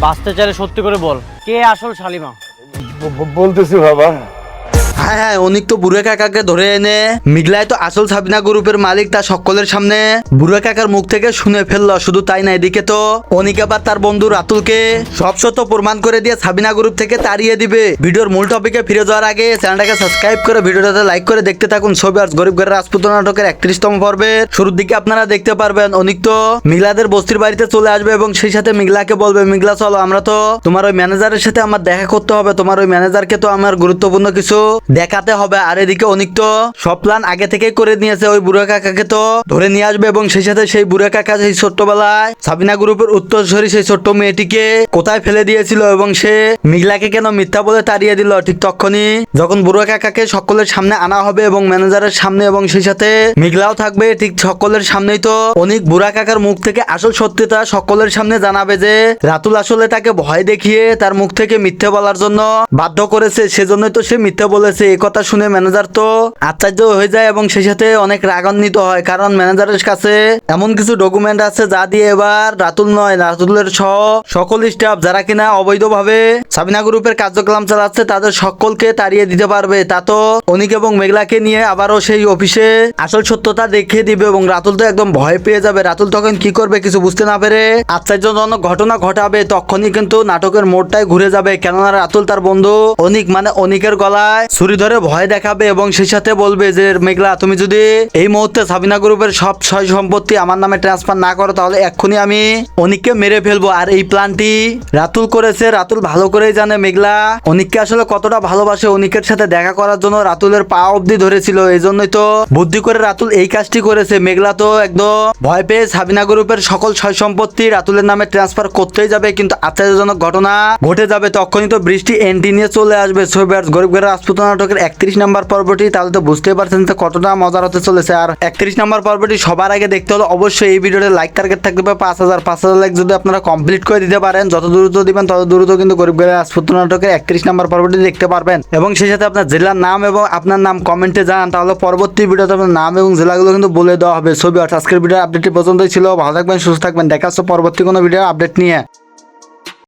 বাঁচতে চাইলে সত্যি করে বল, কে আসল শালিমা? বলতেছি বাবা। হ্যাঁ হ্যাঁ, অনিক তো বুড়া কাকাকে ধরে এনে মিগলাই তো আসল সাবিনা গ্রুপের মালিক তা সকলের সামনে বুড়া কাকার মুখ থেকে শুনে ফেললো। শুধু তাই না, এদিকে তো অনিক আবার তার বন্ধু রাতুলকে সব সত্য প্রমাণ করে দিয়ে সাবিনা গ্রুপ থেকে তাড়িয়ে দিবে। ভিডিওর মূল টপিকে ফিরে যাওয়ার আগে চ্যানেলটাকে সাবস্ক্রাইব করে ভিডিওটাতে লাইক করে দেখতে থাকুন। ছবি আর গরিব ঘরের রাজপুত নাটকের 31তম পর্বের শুরুর দিকে আপনারা দেখতে পারবেন অনিক তো মিগলাদের বস্তির বাড়িতে চলে আসবে এবং সেই সাথে মিগলাকে বলবে, মিগলা চলো, আমরা তো তোমার ওই ম্যানেজারের সাথে আমার দেখা করতে হবে, তোমার ওই ম্যানেজারকে তো আমার গুরুত্বপূর্ণ কিছু দেখাতে হবে। আর এদিকে অনিক তো সব প্ল্যান আগে থেকে করে নিয়েছে, ওই বুড়া কাকাকে তো ধরে নিয়ে আসবে এবং সেই সাথে সেই বুড়া কাকা সেই ছোট্টবেলায় সাবিনা গ্রুপের উত্তরসূরি সেই ছোট্ট মেয়েটিকে কোথায় ফেলে দিয়েছিল এবং সে মিগলাকে কেন মিথ্যা বলে তাড়িয়ে দিল। ঠিক তখনই যখন বুড়া কাকাকে সকলের সামনে আনা হবে এবং ম্যানেজারের সামনে এবং সেই সাথে মিগলাও থাকবে, ঠিক সকলের সামনেই তো অনিক বুড়া কাকার মুখ থেকে আসল সত্যিটা সকলের সামনে জানাবে যে রাতুল আসলে তাকে ভয় দেখিয়ে তার মুখ থেকে মিথ্যে বলার জন্য বাধ্য করেছে, সেজন্যই তো সে মিথ্যে বলেছে। এই কথা শুনে ম্যানেজার তো আশ্চর্য হয়ে যায় এবং সেই সাথে অনেক রাগান্বিত হয়, কারণ ম্যানেজারের কাছে এমন কিছু ডকুমেন্ট আছে যা দিয়ে এবার রাতুল নয়, রাতুলের সহ সকল স্টাফ যারা কিনা অবৈধভাবে সাবিনা গ্রুপের কার্যক্রম চালাচ্ছে তাদের সকলকে তাড়িয়ে দিতে পারবে। তা তো অনিক এবং মেঘলাকে নিয়ে আবারও সেই অফিসে আসল সত্যতা দেখিয়ে দিবে এবং রাতুল তো একদম ভয় পেয়ে যাবে। রাতুল তখন কি করবে কিছু বুঝতে না পেরে আশ্চর্যজনক ঘটনা ঘটাবে। তখনই কিন্তু নাটকের মোড়টাই ঘুরে যাবে, কেননা রাতুল তার বন্ধু অনিক মানে অনিকের গলায় ছুরি ধরে ভয় দেখাবে এবং সেই সাথে বলবে যে মেঘলা, তুমি যদি এই মুহূর্তে সাবিনা গ্রুপের সব সয় সম্পত্তি আমার নামে ট্রান্সফার না করো তাহলে এক্ষুনি আমি অনিককে মেরে ফেলবো। আর এই প্ল্যানটি রাতুল করেছে। রাতুল ভালো করেই জানে মেঘলা অনিককে আসলে কতটা ভালোবাসে। অনিকের সাথে দেখা করার জন্য রাতুলের পা অবধি ধরেছিল, এই জন্যই তো বুদ্ধি করে রাতুল এই কাজটি করেছে। মেঘলা তো একদম ভয় পেয়ে সাবিনা গ্রুপের সকল সয় সম্পত্তি রাতুলের নামে ট্রান্সফার করতেই যাবে, কিন্তু আশ্চর্যজনক ঘটনা ঘটে যাবে। তখনই তো বৃষ্টি এন্টি নিয়ে চলে আসবে। সোহবার্স গরিব ঘরের রাজপুত নাটকের 31 নম্বর পর্বটি, তাহলে তো বুঝতেই পারছেন যে কতটা মজার হতে চলেছে। আর 31 নম্বর পর্বটি সবার আগে দেখতে হলে অবশ্যই এই ভিডিওতে লাইক টার্গেট থাকবে 5000 লাইক যদি আপনারা কমপ্লিট করে দিতে পারেন, যত দ্রুত দিবেন তত দ্রুত কিন্তু গরিব ঘরের রাজপুত নাটকের 31 নম্বর পর্বটি দেখতে পারবেন। এবং সেই সাথে আপনার জেলার নাম এবং আপনার নাম কমেন্টে জানান, তাহলে পরবর্তী ভিডিওতে আপনার নাম এবং জেলাগুলো কিন্তু বলে দেওয়া হবে। ছবি আজকের ভিডিও আপডেটটি পর্যন্তই ছিল। ভালো থাকবেন, সুস্থ থাকবেন, দেখা হচ্ছে পরবর্তী কোনো ভিডিও আপডেট নিয়ে।